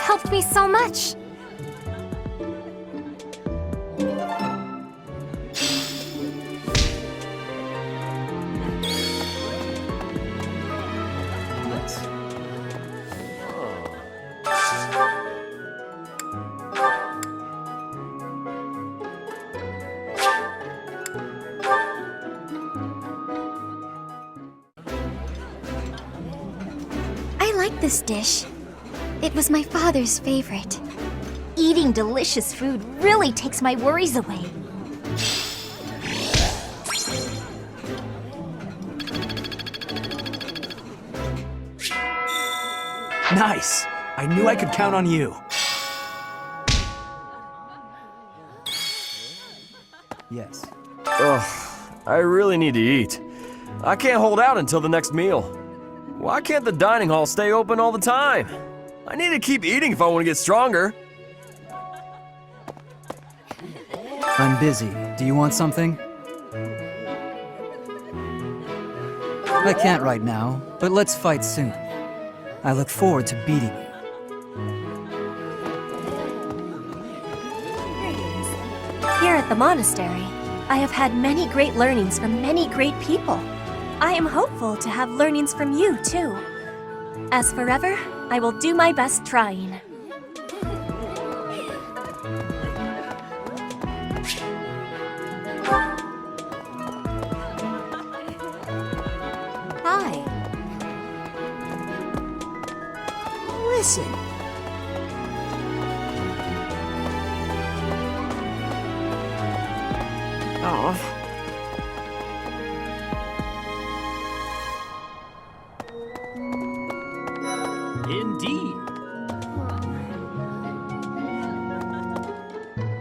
helped me so much. I like this dish. It was my father's favorite. Eating delicious food really takes my worries away. Nice! I knew I could count on you. Yes. Ugh, I really need to eat. I can't hold out until the next meal. Why can't the dining hall stay open all the time? I need to keep eating if I want to get stronger. I'm busy. Do you want something? I can't right now, but let's fight soon. I look forward to beating you. Here at the monastery, I have had many great learnings from many great people. I am hopeful to have learnings from you, too. As forever, I will do my best trying. Hi. Listen. Oh. Indeed.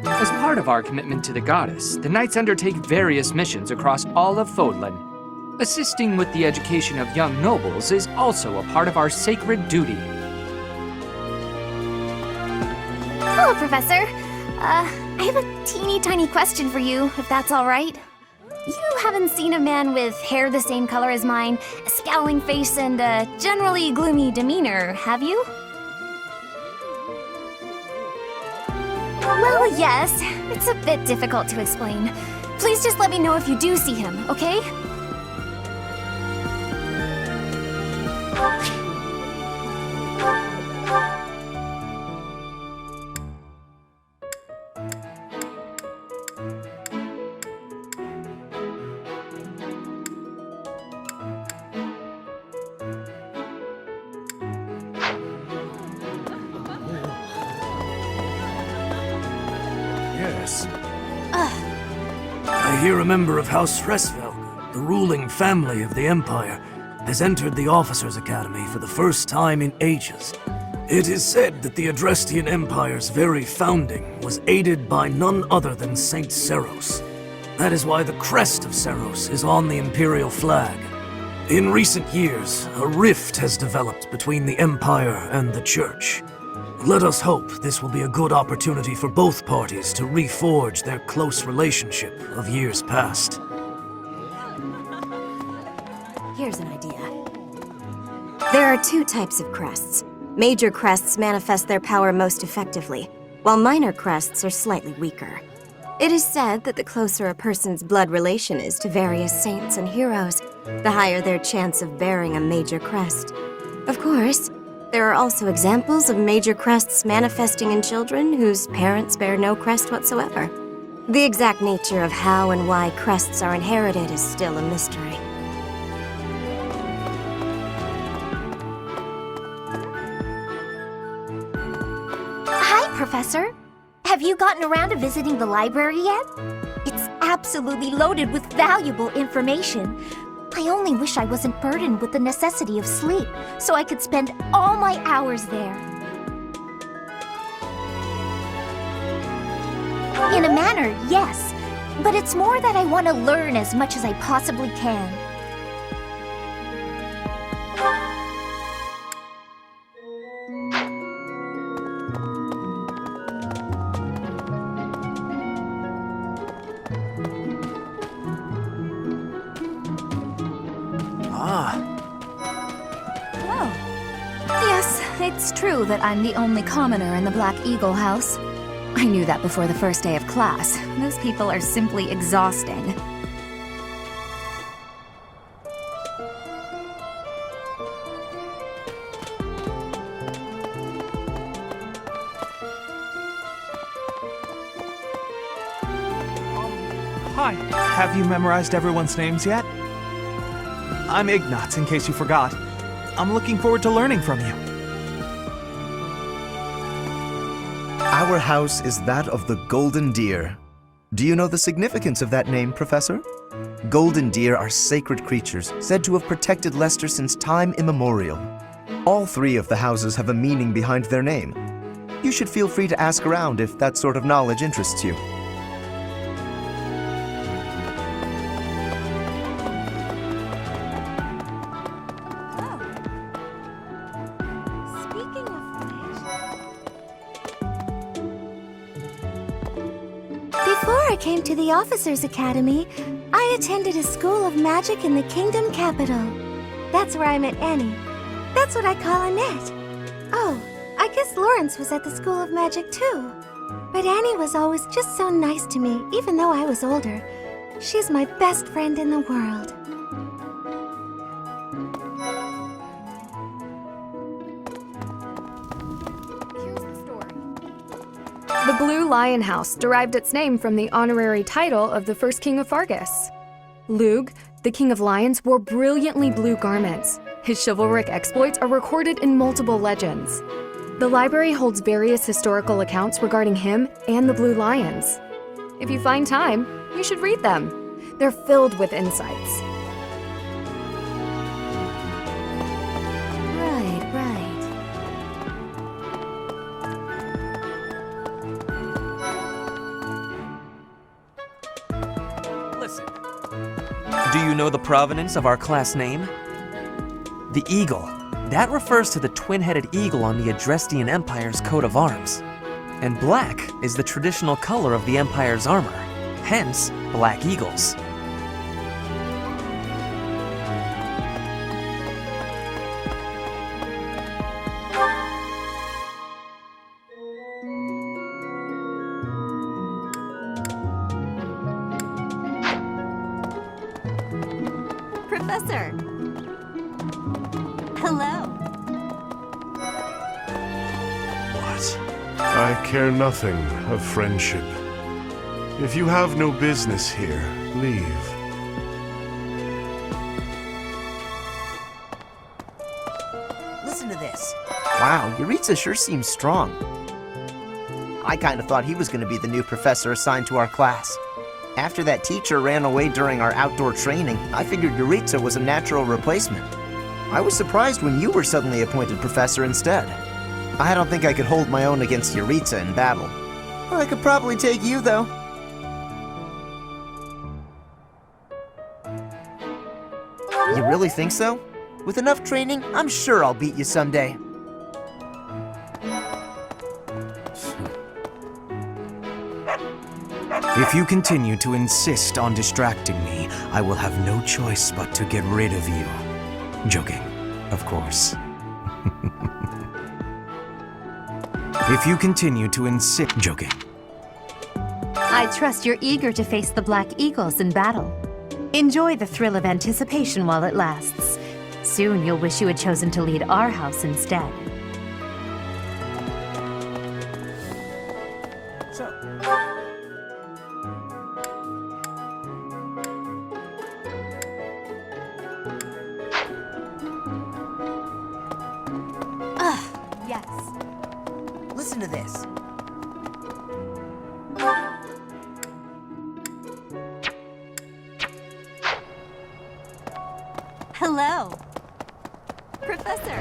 As part of our commitment to the goddess, the knights undertake various missions across all of Fodlan. Assisting with the education of young nobles is also a part of our sacred duty. Hello, Professor. I have a teeny tiny question for you, if that's all right. You haven't seen a man with hair the same color as mine, a scowling face, and a generally gloomy demeanor, have you? Well, yes. It's a bit difficult to explain. Please just let me know if you do see him, okay? Yes. I hear a member of House Fresfeld, the ruling family of the Empire, has entered the Officers' Academy for the first time in ages. It is said that the Adrestian Empire's very founding was aided by none other than Saint Seros. That is why the crest of Seros is on the Imperial flag. In recent years, a rift has developed between the Empire and the Church. Let us hope this will be a good opportunity for both parties to reforge their close relationship of years past. Here's an idea. There are two types of crests. Major crests manifest their power most effectively, while minor crests are slightly weaker. It is said that the closer a person's blood relation is to various saints and heroes, the higher their chance of bearing a major crest. Of course, there are also examples of major crests manifesting in children whose parents bear no crest whatsoever. The exact nature of how and why crests are inherited is still a mystery. Hi, Professor. Have you gotten around to visiting the library yet? It's absolutely loaded with valuable information. I only wish I wasn't burdened with the necessity of sleep, so I could spend all my hours there. In a manner, yes. But it's more that I want to learn as much as I possibly can. Hello. Yes, it's true that I'm the only commoner in the Black Eagle house. I knew that before the first day of class. Those people are simply exhausting. Hi. Have you memorized everyone's names yet? I'm Ignatz, in case you forgot. I'm looking forward to learning from you. Our house is that of the Golden Deer. Do you know the significance of that name, Professor? Golden deer are sacred creatures, said to have protected Leicester since time immemorial. All three of the houses have a meaning behind their name. You should feel free to ask around if that sort of knowledge interests you. Before I came to the Officers' Academy, I attended a school of magic in the Kingdom Capital. That's where I met Annie. That's what I call Annette. Oh, I guess Lawrence was at the School of Magic too. But Annie was always just so nice to me, even though I was older. She's my best friend in the world. The Blue Lion House derived its name from the honorary title of the first king of Fargus. Lugh, the king of lions, wore brilliantly blue garments. His chivalric exploits are recorded in multiple legends. The library holds various historical accounts regarding him and the Blue Lions. If you find time, you should read them. They're filled with insights. Do you know the provenance of our class name? The eagle. That refers to the twin-headed eagle on the Adrestian Empire's coat of arms. And black is the traditional color of the Empire's armor, hence black eagles. Professor! Hello. What? I care nothing of friendship. If you have no business here, leave. Listen to this. Wow, Yuritsa sure seems strong. I kind of thought he was going to be the new professor assigned to our class. After that teacher ran away during our outdoor training, I figured Yuritsa was a natural replacement. I was surprised when you were suddenly appointed professor instead. I don't think I could hold my own against Yuritsa in battle. I could probably take you, though. You really think so? With enough training, I'm sure I'll beat you someday. If you continue to insist on distracting me, I will have no choice but to get rid of you. Joking, of course. If you continue to insist... Joking. I trust you're eager to face the Black Eagles in battle. Enjoy the thrill of anticipation while it lasts. Soon you'll wish you had chosen to lead our house instead. Yes. Listen to this. Hello. Professor.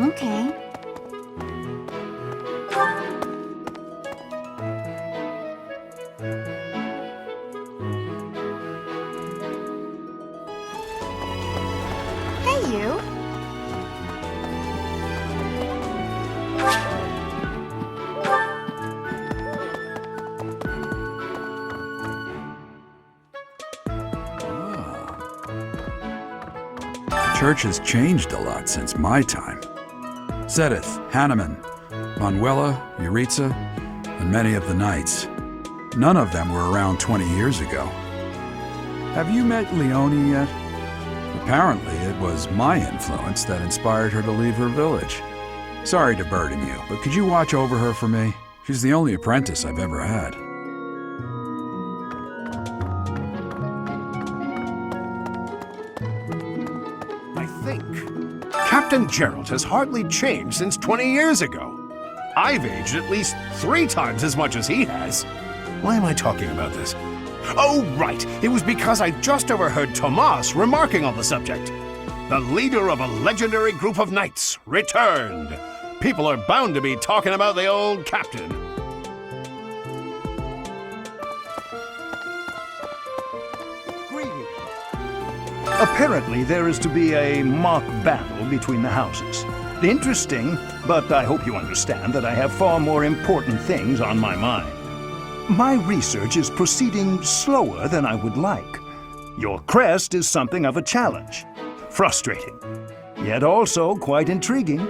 Okay. Hey, you. The church has changed a lot since my time. Sedith, Hanneman, Manuela, Yuritsa, and many of the knights. None of them were around 20 years ago. Have you met Leonie yet? Apparently, it was my influence that inspired her to leave her village. Sorry to burden you, but could you watch over her for me? She's the only apprentice I've ever had. I think Captain Gerald has hardly changed since 20 years ago. I've aged at least 3 times as much as he has. Why am I talking about this? Oh, right. It was because I just overheard Tomas remarking on the subject. The leader of a legendary group of knights returned. People are bound to be talking about the old captain. Apparently, there is to be a mock battle between the houses. Interesting, but I hope you understand that I have far more important things on my mind. My research is proceeding slower than I would like. Your crest is something of a challenge. Frustrating, yet also quite intriguing.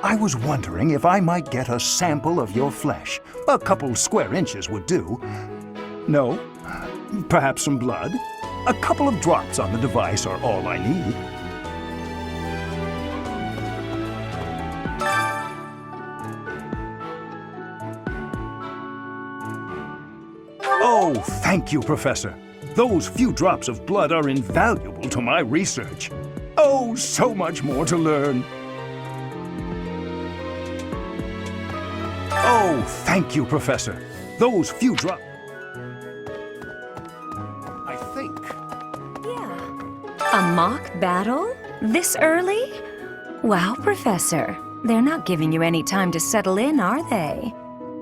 I was wondering if I might get a sample of your flesh. A couple square inches would do. No? Perhaps some blood? A couple of drops on the device are all I need. Oh, thank you, Professor. Those few drops of blood are invaluable to my research. Oh, so much more to learn. Oh, thank you, Professor. Those few drops... I think. A mock battle? This early? Wow, Professor. They're not giving you any time to settle in, are they?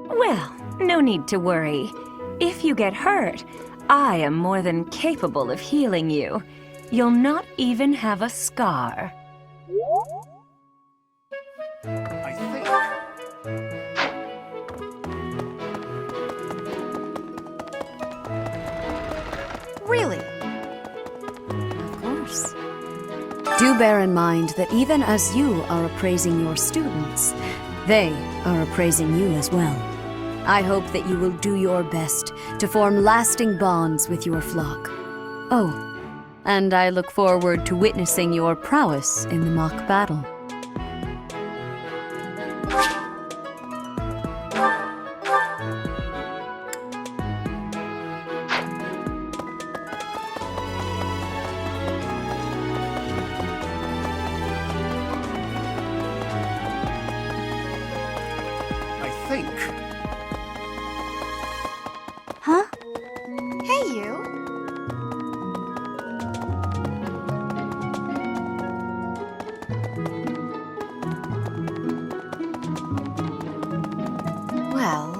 Well, no need to worry. If you get hurt, I am more than capable of healing you. You'll not even have a scar. I think. Really? Of course. Do bear in mind that even as you are appraising your students, they are appraising you as well. I hope that you will do your best to form lasting bonds with your flock. Oh, and I look forward to witnessing your prowess in the mock battle. I think. Huh? Hey, you. Well...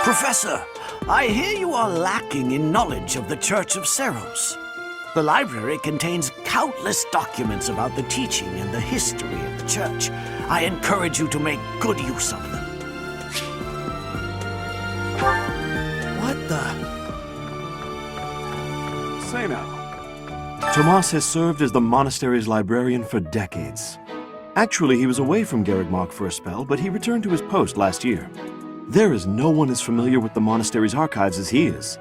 Professor, I hear you are lacking in knowledge of the Church of Seros. The library contains countless documents about the teaching and the history of the Church. I encourage you to make good use of them. What the? Say now. Tomas has served as the monastery's librarian for decades. Actually, he was away from Garrigmark for a spell, but he returned to his post last year. There is no one as familiar with the monastery's archives as he is.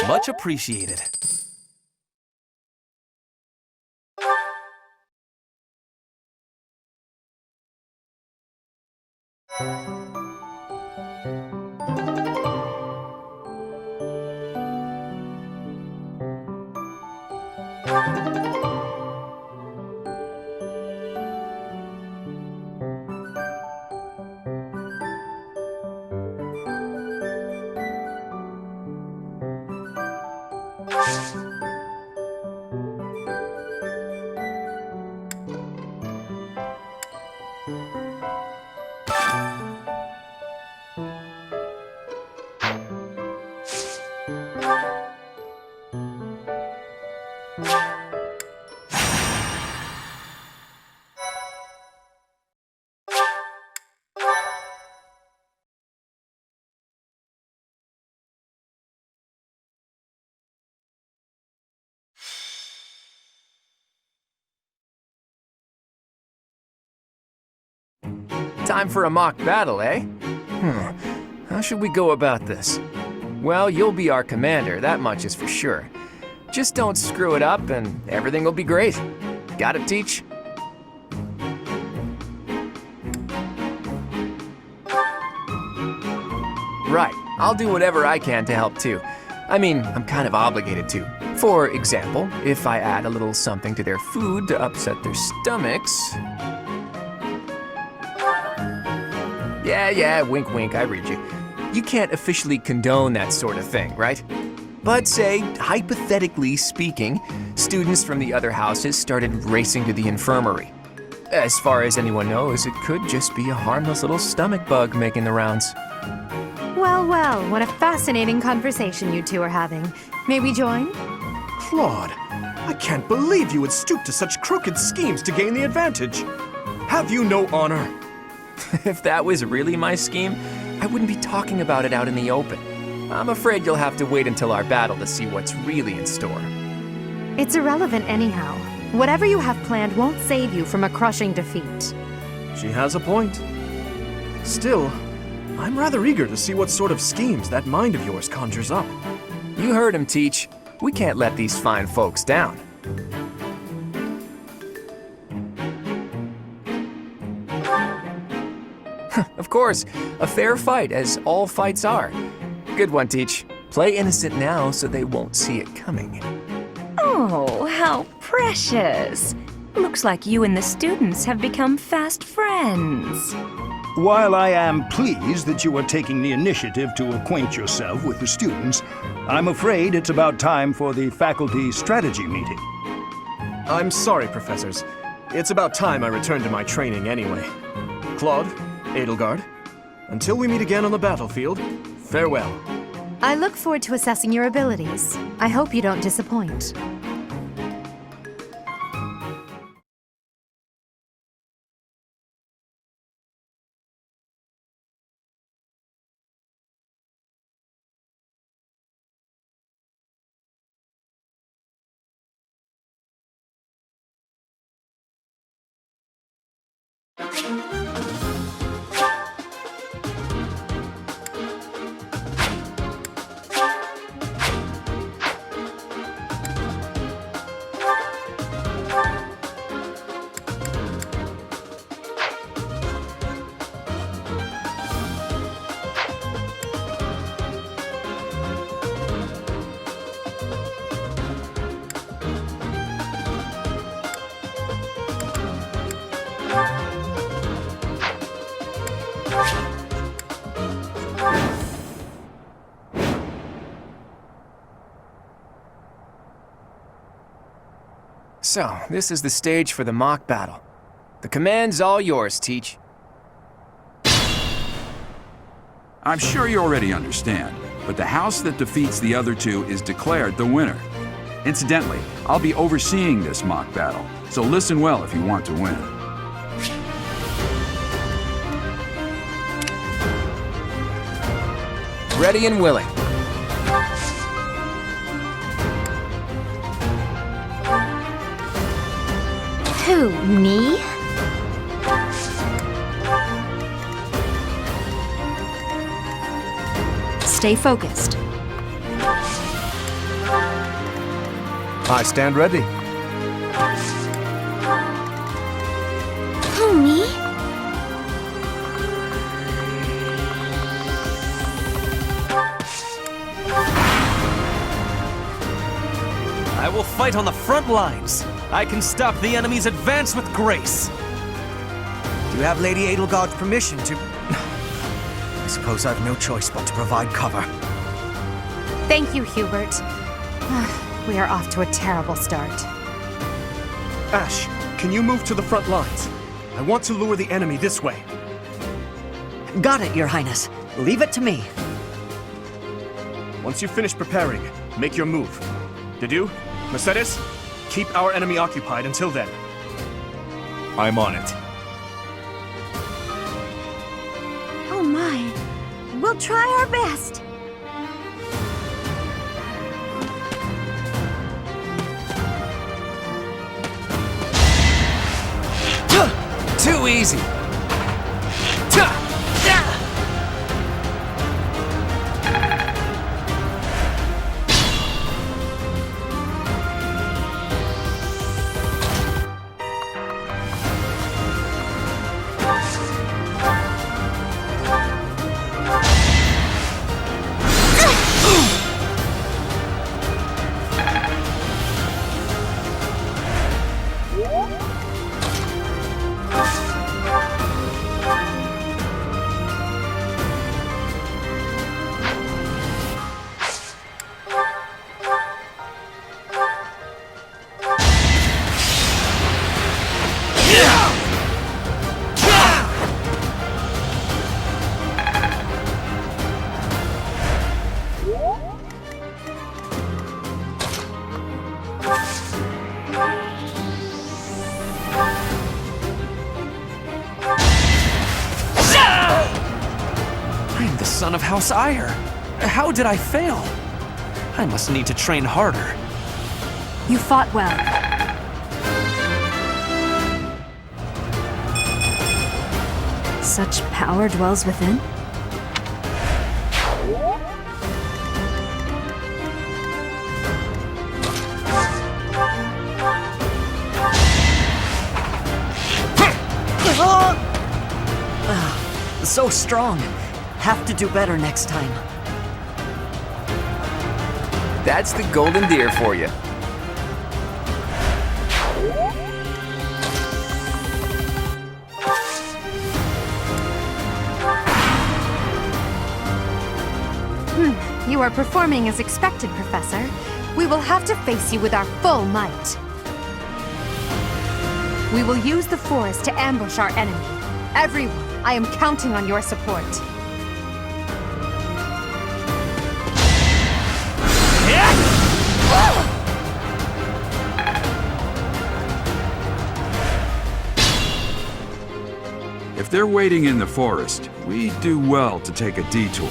Much appreciated. Time for a mock battle, eh? How should we go about this? Well, you'll be our commander, that much is for sure. Just don't screw it up and everything will be great. Got it, Teach? Right, I'll do whatever I can to help too. I mean, I'm kind of obligated to. For example, if I add a little something to their food to upset their stomachs... Yeah, wink wink, I read you. You can't officially condone that sort of thing, right? But say, hypothetically speaking, students from the other houses started racing to the infirmary. As far as anyone knows, it could just be a harmless little stomach bug making the rounds. Well, what a fascinating conversation you two are having. May we join? Claude, I can't believe you would stoop to such crooked schemes to gain the advantage. Have you no honor? If that was really my scheme, I wouldn't be talking about it out in the open. I'm afraid you'll have to wait until our battle to see what's really in store. It's irrelevant anyhow. Whatever you have planned won't save you from a crushing defeat. She has a point. Still, I'm rather eager to see what sort of schemes that mind of yours conjures up. You heard him, Teach. We can't let these fine folks down. Of course, a fair fight, as all fights are. Good one, Teach. Play innocent now so they won't see it coming. Oh, how precious. Looks like you and the students have become fast friends. While I am pleased that you are taking the initiative to acquaint yourself with the students, I'm afraid it's about time for the faculty strategy meeting. I'm sorry, professors. It's about time I returned to my training anyway. Claude, Edelgard, until we meet again on the battlefield, farewell. I look forward to assessing your abilities. I hope you don't disappoint. So, this is the stage for the mock battle. The command's all yours, Teach. I'm sure you already understand, but the house that defeats the other two is declared the winner. Incidentally, I'll be overseeing this mock battle, so listen well if you want to win. Ready and willing. Who, me? Stay focused. I stand ready. Who, me? I will fight on the front lines. I can stop the enemy's advance with grace. Do you have Lady Edelgard's permission to... I suppose I've no choice but to provide cover. Thank you, Hubert. We are off to a terrible start. Ash, can you move to the front lines? I want to lure the enemy this way. Got it, Your Highness. Leave it to me. Once you finish preparing, make your move. Dedu, Mercedes, keep our enemy occupied until then. I'm on it. Oh my. We'll try our best. Too easy. I'm the son of House Ire. How did I fail? I must need to train harder. You fought well. Such power dwells within? So strong. Have to do better next time. That's the golden deer for you. You are performing as expected, Professor. We will have to face you with our full might. We will use the forest to ambush our enemy. Everyone, I am counting on your support. If they're waiting in the forest, we do well to take a detour.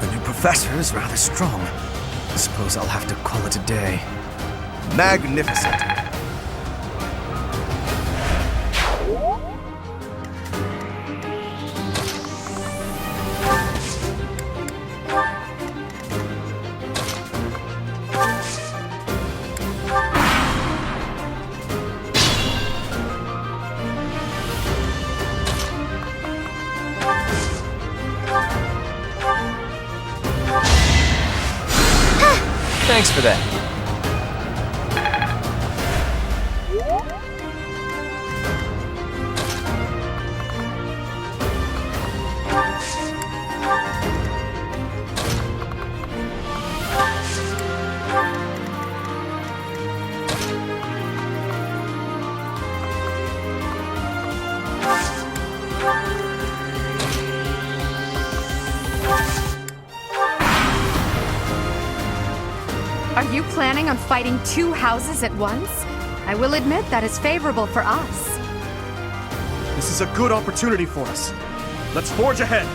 The new professor is rather strong. I suppose I'll have to call it a day. Magnificent. Thanks for that. Are you planning on fighting two houses at once? I will admit that is favorable for us. This is a good opportunity for us. Let's forge ahead.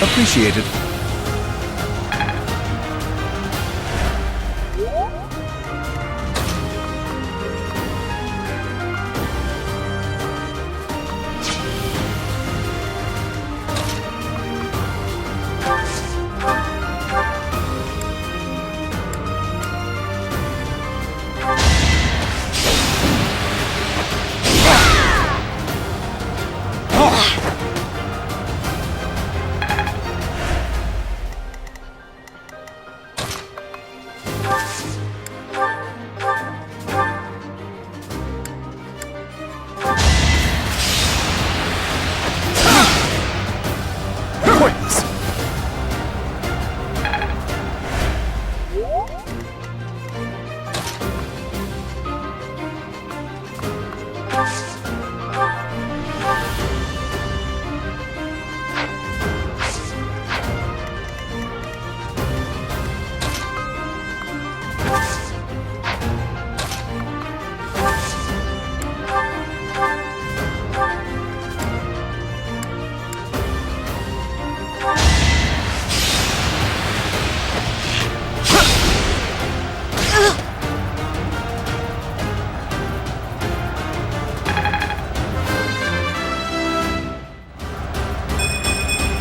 Appreciated.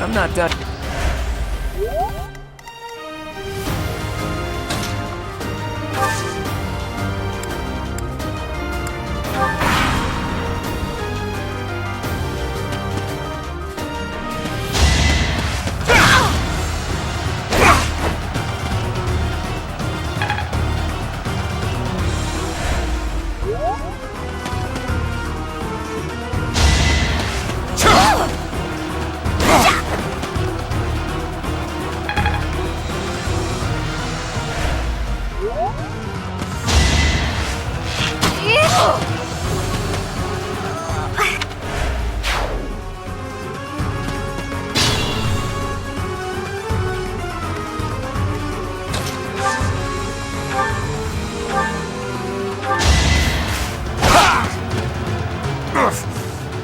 I'm not done.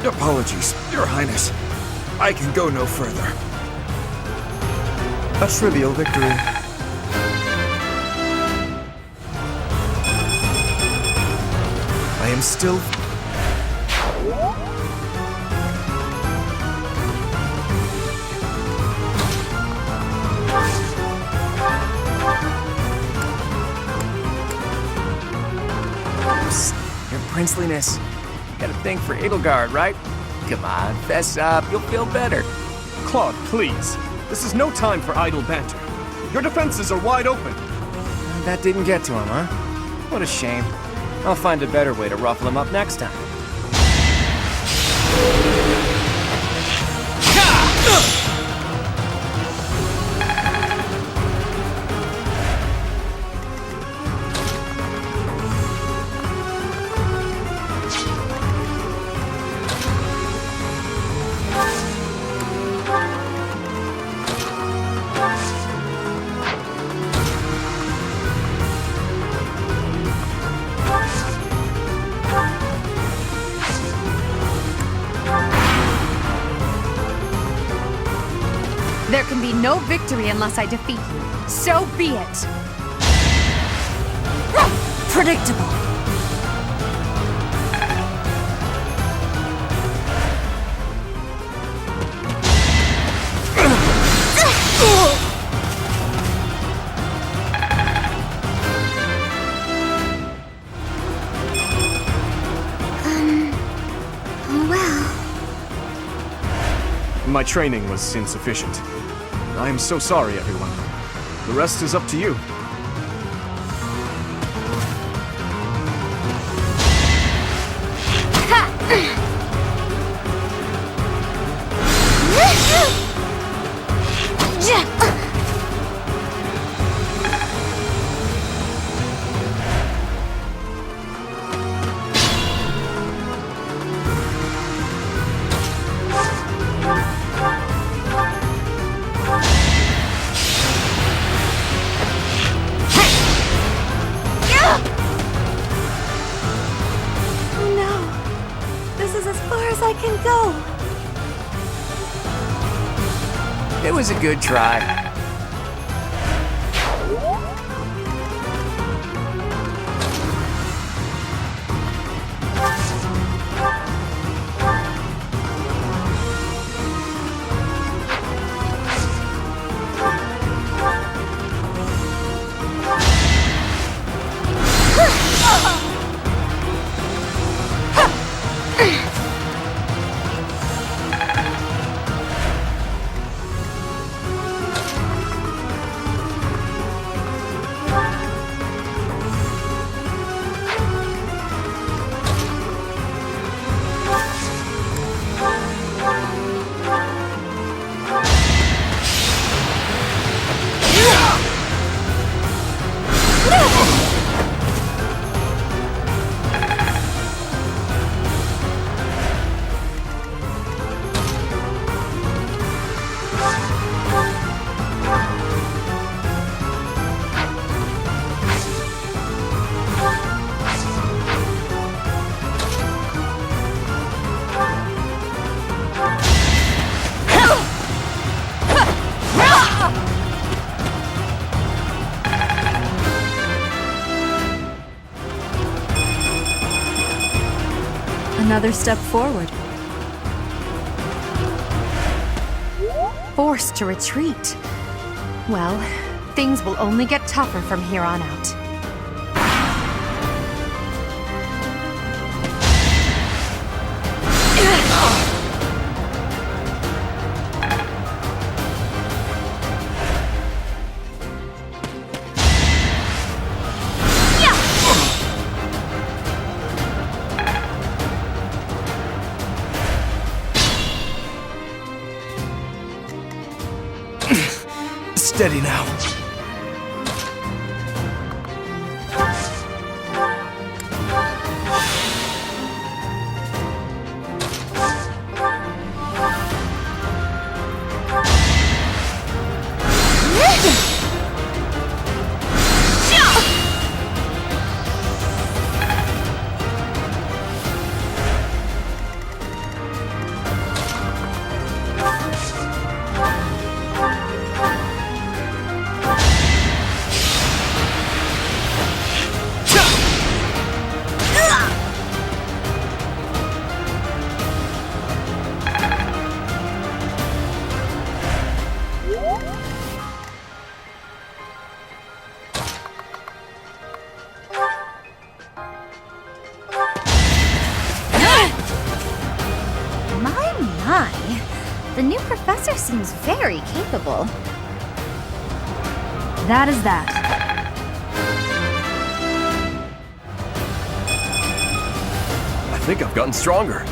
Apologies, Your Highness. I can go no further. A trivial victory. I am still... Your princeliness. Got a thing for Edelgard, right? Come on, fess up. You'll feel better. Claude, please. This is no time for idle banter. Your defenses are wide open. That didn't get to him, huh? What a shame. I'll find a better way to ruffle him up next time. can be no victory unless I defeat you. So be it. Predictable. My training was insufficient. I am so sorry, everyone. The rest is up to you. It was a good try. Another step forward. Forced to retreat. Well, things will only get tougher from here on out. Steady now. The new professor seems very capable. That is that. I think I've gotten stronger.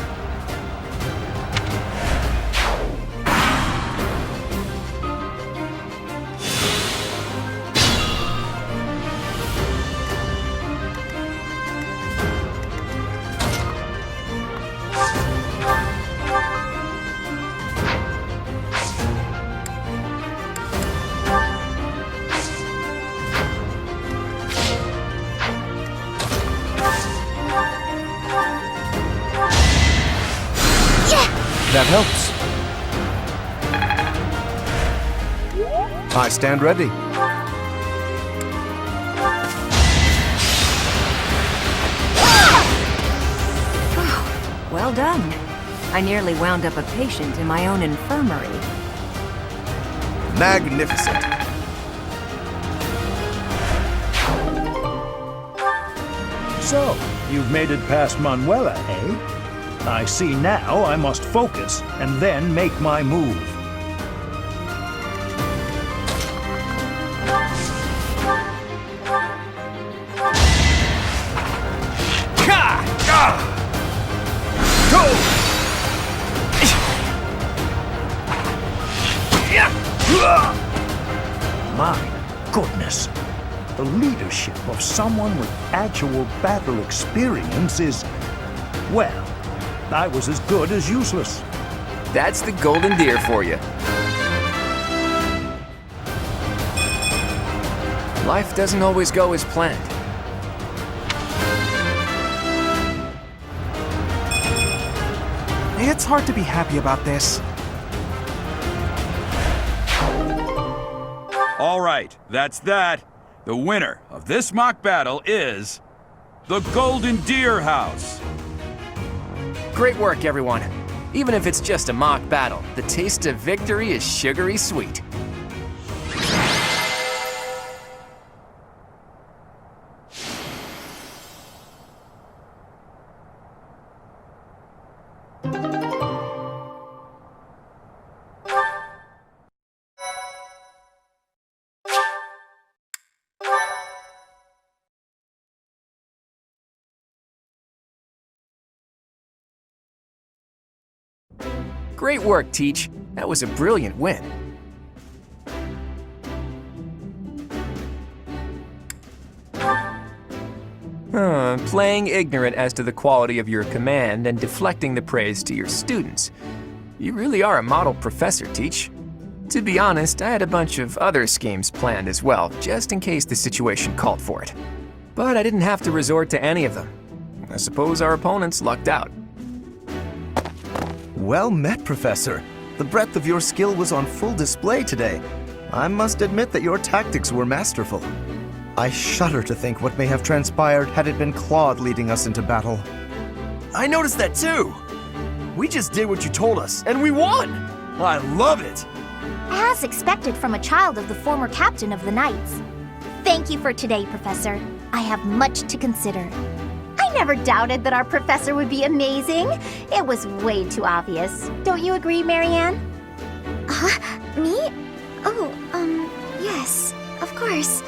That helps. I stand ready. Well done. I nearly wound up a patient in my own infirmary. Magnificent. So, you've made it past Manuela, eh? I see now I must focus and then make my move. My goodness. The leadership of someone with actual battle experience is, well, I was as good as useless. That's the Golden Deer for you. Life doesn't always go as planned. It's hard to be happy about this. All right, that's that. The winner of this mock battle is the Golden Deer House. Great work, everyone. Even if it's just a mock battle, the taste of victory is sugary sweet. Great work, Teach. That was a brilliant win. Playing ignorant as to the quality of your command and deflecting the praise to your students. You really are a model professor, Teach. To be honest, I had a bunch of other schemes planned as well, just in case the situation called for it. But I didn't have to resort to any of them. I suppose our opponents lucked out. Well met, Professor. The breadth of your skill was on full display today. I must admit that your tactics were masterful. I shudder to think what may have transpired had it been Claude leading us into battle. I noticed that too. We just did what you told us, and we won! I love it! As expected from a child of the former captain of the Knights. Thank you for today, Professor. I have much to consider. I never doubted that our professor would be amazing. It was way too obvious. Don't you agree, Marianne? Me? Oh, yes, of course.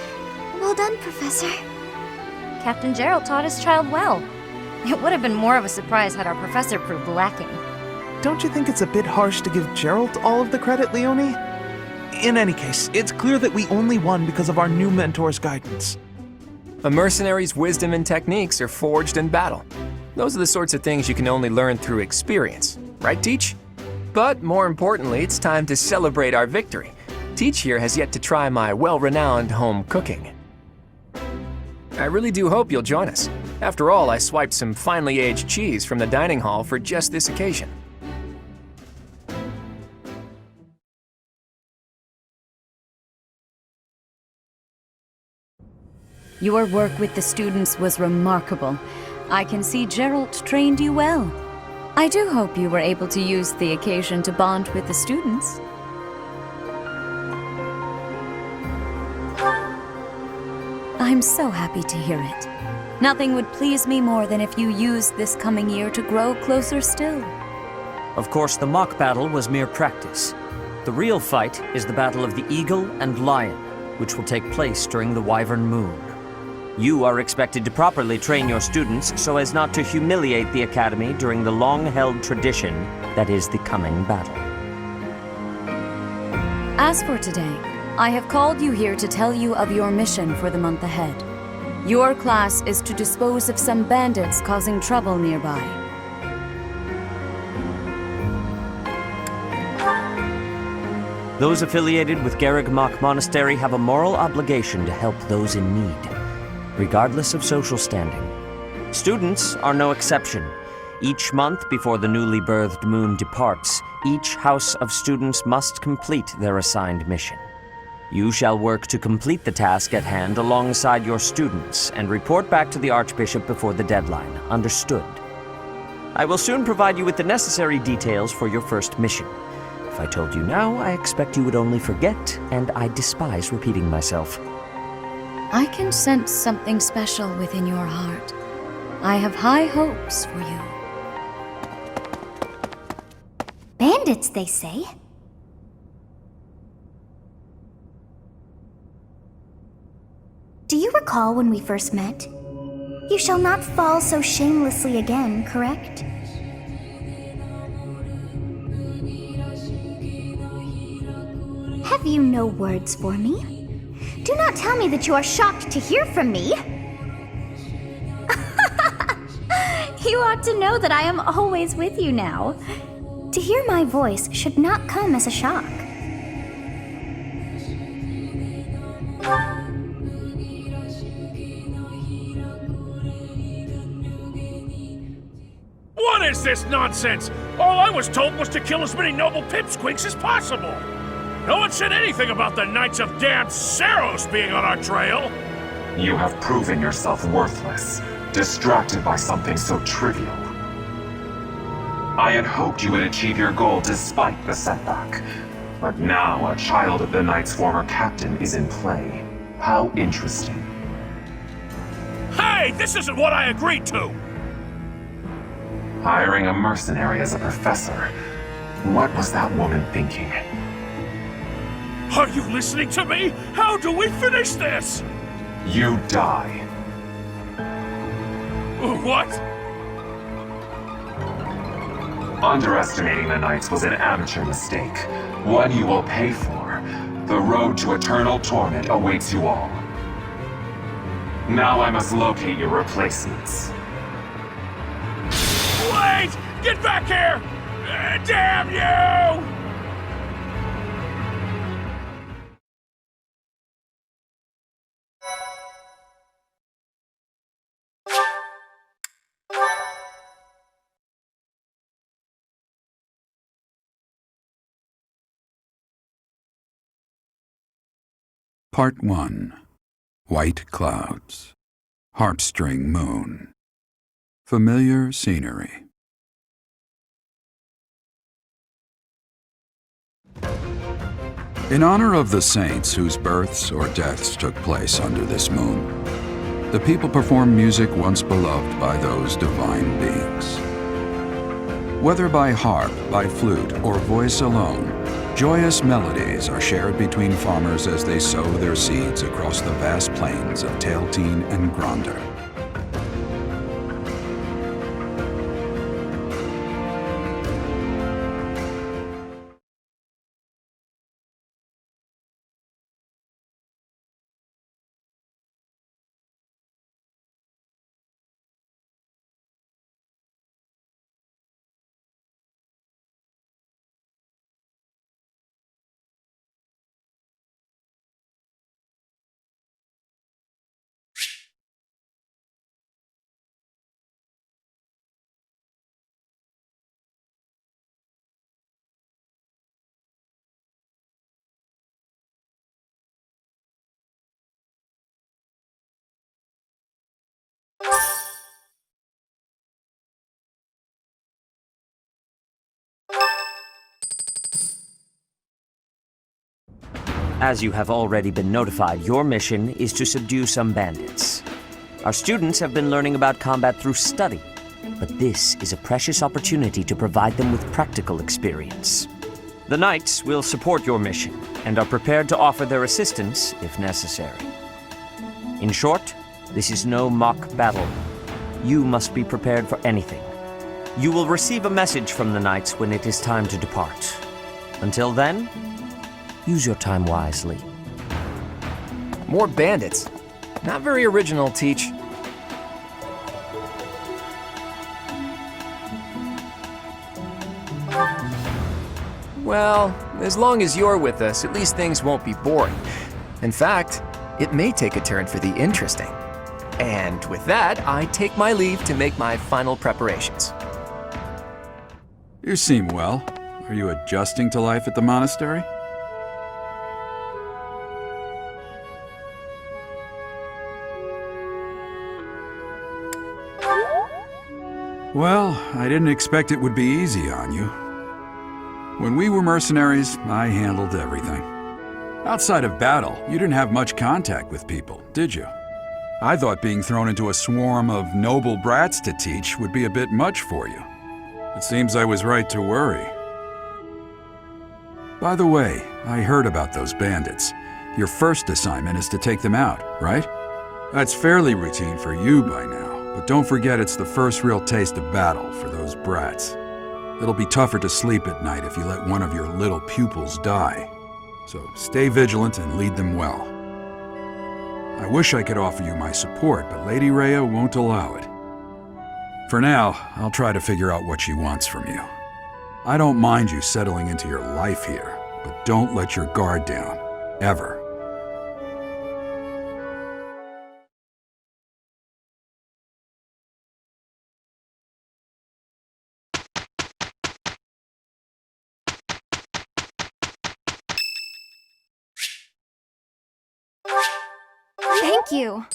Well done, Professor. Captain Gerald taught his child well. It would have been more of a surprise had our professor proved lacking. Don't you think it's a bit harsh to give Gerald all of the credit, Leonie? In any case, it's clear that we only won because of our new mentor's guidance. A mercenary's wisdom and techniques are forged in battle. Those are the sorts of things you can only learn through experience. Right, Teach? But more importantly, it's time to celebrate our victory. Teach here has yet to try my well-renowned home cooking. I really do hope you'll join us. After all, I swiped some finely aged cheese from the dining hall for just this occasion. Your work with the students was remarkable. I can see Gerald trained you well. I do hope you were able to use the occasion to bond with the students. I'm so happy to hear it. Nothing would please me more than if you used this coming year to grow closer still. Of course, the mock battle was mere practice. The real fight is the battle of the Eagle and Lion, which will take place during the Wyvern Moon. You are expected to properly train your students so as not to humiliate the Academy during the long-held tradition that is the coming battle. As for today, I have called you here to tell you of your mission for the month ahead. Your class is to dispose of some bandits causing trouble nearby. Those affiliated with Garreg-Mach Monastery have a moral obligation to help those in need, regardless of social standing. Students are no exception. Each month before the newly birthed moon departs, each house of students must complete their assigned mission. You shall work to complete the task at hand alongside your students and report back to the Archbishop before the deadline. Understood? I will soon provide you with the necessary details for your first mission. If I told you now, I expect you would only forget, and I despise repeating myself. I can sense something special within your heart. I have high hopes for you. Bandits, they say. Do you recall when we first met? You shall not fall so shamelessly again, correct? Have you no words for me? Do not tell me that you are shocked to hear from me. You ought to know that I am always with you now. To hear my voice should not come as a shock. What is this nonsense? All I was told was to kill as many noble pipsqueaks as possible. No one said anything about the Knights of Damned Saros being on our trail. You have proven yourself worthless, distracted by something so trivial. I had hoped you would achieve your goal despite the setback. But now a child of the Knight's former captain is in play. How interesting. Hey, this isn't what I agreed to! Hiring a mercenary as a professor. What was that woman thinking? Are you listening to me? How do we finish this? You die. What? Underestimating the Knights was an amateur mistake. One you will pay for. The road to eternal torment awaits you all. Now I must locate your replacements. Wait! Get back here! Damn you! Part 1. White Clouds. Harpstring Moon. Familiar scenery. In honor of the saints whose births or deaths took place under this moon, the people perform music once beloved by those divine beings. Whether by harp, by flute, or voice alone, joyous melodies are shared between farmers as they sow their seeds across the vast plains of Tailteen and Gronder. As you have already been notified, your mission is to subdue some bandits. Our students have been learning about combat through study, but this is a precious opportunity to provide them with practical experience. The Knights will support your mission and are prepared to offer their assistance if necessary. In short, this is no mock battle. You must be prepared for anything. You will receive a message from the Knights when it is time to depart. Until then, use your time wisely. More bandits. Not very original, Teach. Well, as long as you're with us, at least things won't be boring. In fact, it may take a turn for the interesting. And with that, I take my leave to make my final preparations. You seem well. Are you adjusting to life at the monastery? Well, I didn't expect it would be easy on you. When we were mercenaries, I handled everything. Outside of battle, you didn't have much contact with people, did you? I thought being thrown into a swarm of noble brats to teach would be a bit much for you. It seems I was right to worry. By the way, I heard about those bandits. Your first assignment is to take them out, right? That's fairly routine for you by now, but don't forget it's the first real taste of battle for those brats. It'll be tougher to sleep at night if you let one of your little pupils die. So stay vigilant and lead them well. I wish I could offer you my support, but Lady Rhea won't allow it. For now, I'll try to figure out what she wants from you. I don't mind you settling into your life here, but don't let your guard down, ever. Thank you.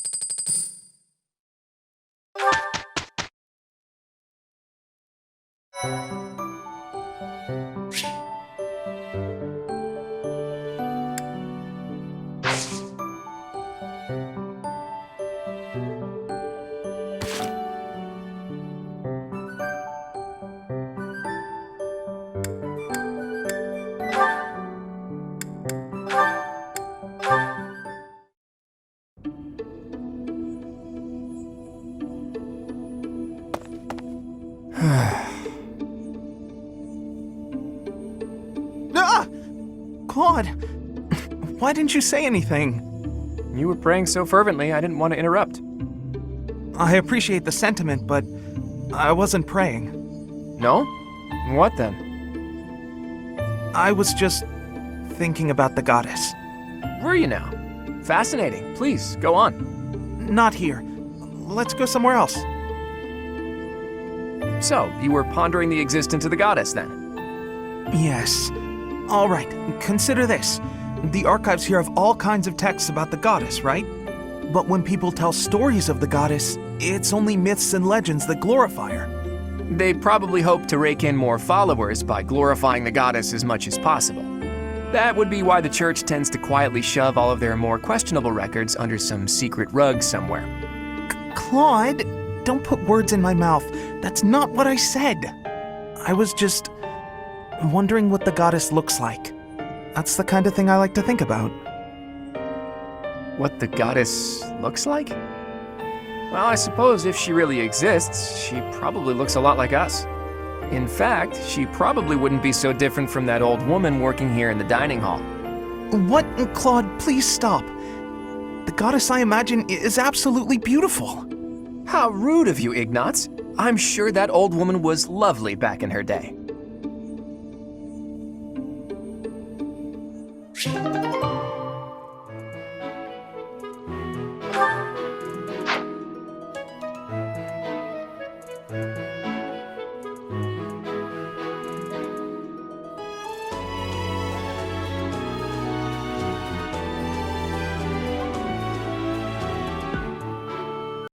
Claude! Why didn't you say anything? You were praying so fervently, I didn't want to interrupt. I appreciate the sentiment, but I wasn't praying. No? What then? I was just thinking about the goddess. Were you now? Fascinating. Please, go on. Not here. Let's go somewhere else. So, you were pondering the existence of the goddess, then? Yes. All right, consider this. The archives here have all kinds of texts about the goddess, right? But when people tell stories of the goddess, it's only myths and legends that glorify her. They probably hope to rake in more followers by glorifying the goddess as much as possible. That would be why the church tends to quietly shove all of their more questionable records under some secret rug somewhere. Claude, don't put words in my mouth. That's not what I said. I was just wondering what the goddess looks like. That's the kind of thing I like to think about. What the goddess looks like? Well, I suppose if she really exists, she probably looks a lot like us. In fact, she probably wouldn't be so different from that old woman working here in the dining hall. What? Claude, please stop. The goddess I imagine is absolutely beautiful. How rude of you, Ignatz. I'm sure that old woman was lovely back in her day.